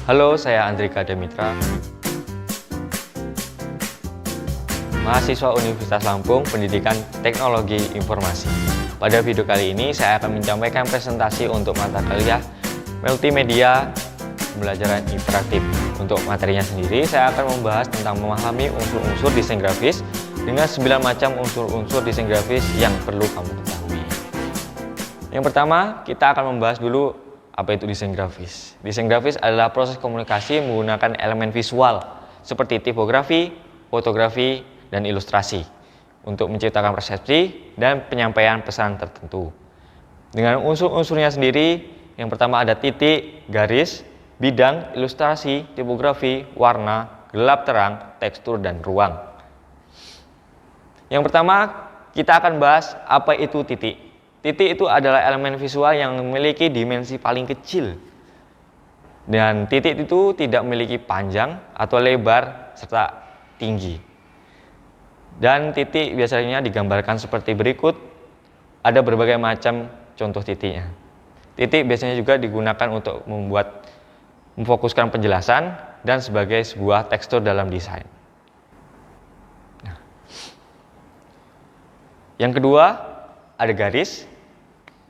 Halo, saya Andrika Demitra, mahasiswa Universitas Lampung, Pendidikan Teknologi Informasi. Pada video kali ini, saya akan menyampaikan presentasi untuk mata kuliah Multimedia Pembelajaran Interaktif. Untuk materinya sendiri, saya akan membahas tentang memahami unsur-unsur desain grafis dengan 9 macam unsur-unsur desain grafis yang perlu kamu ketahui. Yang pertama, kita akan membahas dulu apa itu desain grafis. Desain grafis adalah proses komunikasi menggunakan elemen visual seperti tipografi, fotografi, dan ilustrasi untuk menciptakan persepsi dan penyampaian pesan tertentu. Dengan unsur-unsurnya sendiri, yang pertama ada titik, garis, bidang, ilustrasi, tipografi, warna, gelap terang, tekstur, dan ruang. Yang pertama, kita akan bahas apa itu titik. Titik itu adalah elemen visual yang memiliki dimensi paling kecil. Dan titik itu tidak memiliki panjang atau lebar serta tinggi. Dan titik biasanya digambarkan seperti berikut. Ada berbagai macam contoh titiknya. Titik biasanya juga digunakan untuk memfokuskan penjelasan dan sebagai sebuah tekstur dalam desain. Yang kedua, ada garis.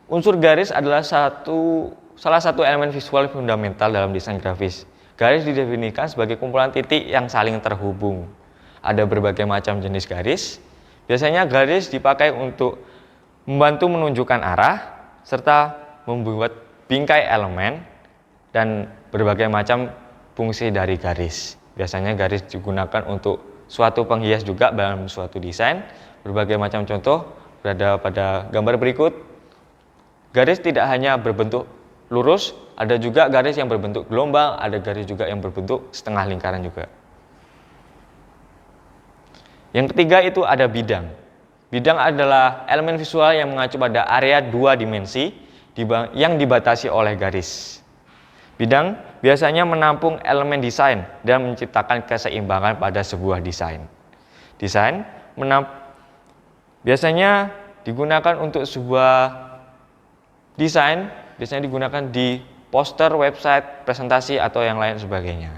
Unsur garis adalah salah satu elemen visual fundamental dalam desain grafis. Garis didefinisikan sebagai kumpulan titik yang saling terhubung. Ada berbagai macam jenis garis. Biasanya garis dipakai untuk membantu menunjukkan arah serta membuat bingkai elemen dan berbagai macam fungsi dari garis. Biasanya garis digunakan untuk suatu penghias juga dalam suatu desain. Berbagai macam contoh berada pada gambar berikut. Garis tidak hanya berbentuk lurus, ada juga garis yang berbentuk gelombang, ada garis juga yang berbentuk setengah lingkaran juga. Yang ketiga itu ada bidang. Bidang adalah elemen visual yang mengacu pada area 2 dimensi yang dibatasi oleh garis. Bidang biasanya menampung elemen desain dan menciptakan keseimbangan pada sebuah desain. Desain biasanya digunakan untuk sebuah desain, biasanya digunakan di poster, website, presentasi, atau yang lain sebagainya.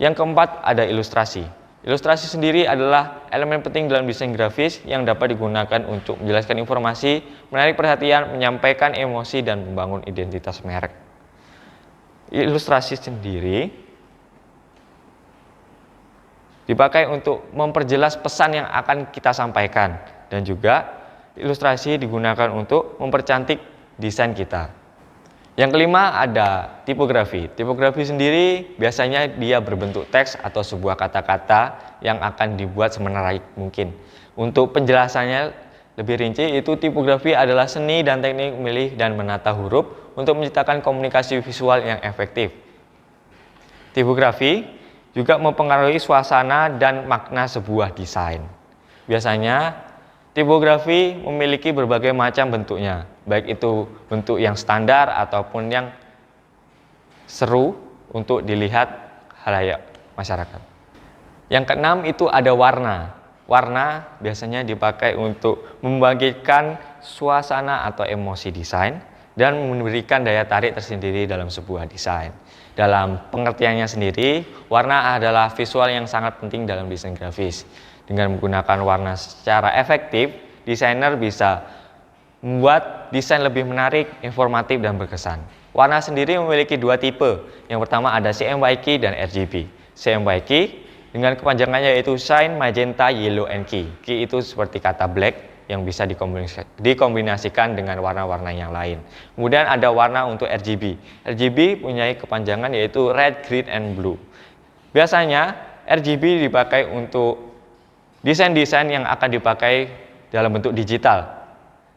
Yang keempat ada ilustrasi. Ilustrasi sendiri adalah elemen penting dalam desain grafis yang dapat digunakan untuk menjelaskan informasi, menarik perhatian, menyampaikan emosi, dan membangun identitas merek. Ilustrasi sendiri dipakai untuk memperjelas pesan yang akan kita sampaikan. Dan juga ilustrasi digunakan untuk mempercantik desain kita. Yang kelima ada tipografi. Tipografi sendiri biasanya dia berbentuk teks atau sebuah kata-kata yang akan dibuat semenarik mungkin. Untuk penjelasannya lebih rinci, itu tipografi adalah seni dan teknik memilih dan menata huruf untuk menciptakan komunikasi visual yang efektif. Tipografi juga mempengaruhi suasana dan makna sebuah desain. Biasanya tipografi memiliki berbagai macam bentuknya, baik itu bentuk yang standar ataupun yang seru untuk dilihat khalayak masyarakat. Yang keenam itu ada warna. Warna biasanya dipakai untuk membangkitkan suasana atau emosi desain dan memberikan daya tarik tersendiri dalam sebuah desain. Dalam pengertiannya sendiri, warna adalah visual yang sangat penting dalam desain grafis. Dengan menggunakan warna secara efektif, desainer bisa membuat desain lebih menarik, informatif, dan berkesan. Warna sendiri memiliki dua tipe. Yang pertama ada CMYK dan RGB. CMYK dengan kepanjangannya yaitu Cyan, Magenta, Yellow, and Key. Key itu seperti kata black yang bisa dikombinasikan dengan warna-warna yang lain. Kemudian ada warna untuk RGB. RGB punya kepanjangan yaitu Red, Green, and Blue. Biasanya RGB dipakai untuk desain-desain yang akan dipakai dalam bentuk digital,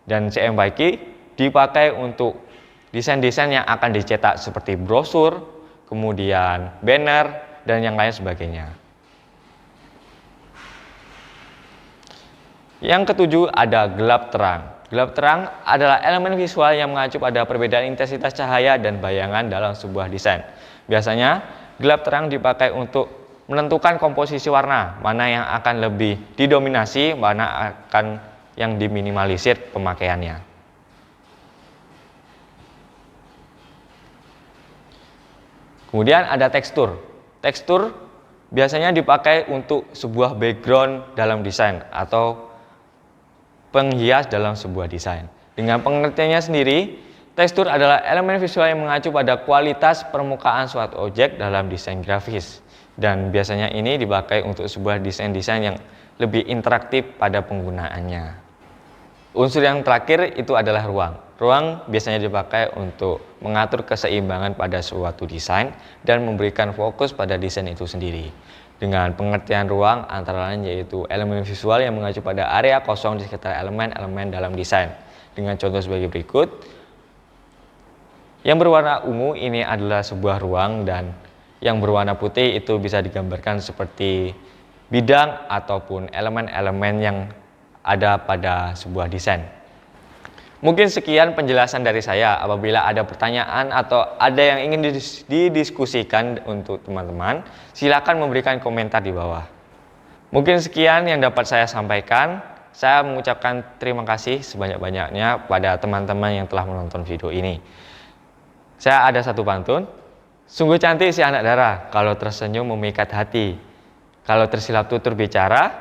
dan CMYK dipakai untuk desain-desain yang akan dicetak seperti brosur, kemudian banner, dan yang lain sebagainya. Yang ketujuh ada gelap terang. Gelap terang adalah elemen visual yang mengacu pada perbedaan intensitas cahaya dan bayangan dalam sebuah desain. Biasanya gelap terang dipakai untuk menentukan komposisi warna, mana yang akan lebih didominasi, mana akan yang diminimalisir pemakaiannya. Kemudian ada tekstur. Tekstur biasanya dipakai untuk sebuah background dalam desain atau penghias dalam sebuah desain. Dengan pengertiannya sendiri, tekstur adalah elemen visual yang mengacu pada kualitas permukaan suatu objek dalam desain grafis. Dan biasanya ini dipakai untuk sebuah desain-desain yang lebih interaktif pada penggunaannya. Unsur yang terakhir itu adalah ruang. Ruang biasanya dipakai untuk mengatur keseimbangan pada suatu desain dan memberikan fokus pada desain itu sendiri. Dengan pengertian ruang antara lain yaitu elemen visual yang mengacu pada area kosong di sekitar elemen-elemen dalam desain. Dengan contoh sebagai berikut. Yang berwarna ungu ini adalah sebuah ruang dan yang berwarna putih itu bisa digambarkan seperti bidang ataupun elemen-elemen yang ada pada sebuah desain. Mungkin sekian penjelasan dari saya. Apabila ada pertanyaan atau ada yang ingin didiskusikan untuk teman-teman, silakan memberikan komentar di bawah. Mungkin sekian yang dapat saya sampaikan. Saya mengucapkan terima kasih sebanyak-banyaknya pada teman-teman yang telah menonton video ini. Saya ada satu pantun. Sungguh cantik si anak dara, kalau tersenyum memikat hati. Kalau tersilap tutur bicara,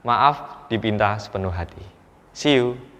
maaf dipinta sepenuh hati. See you.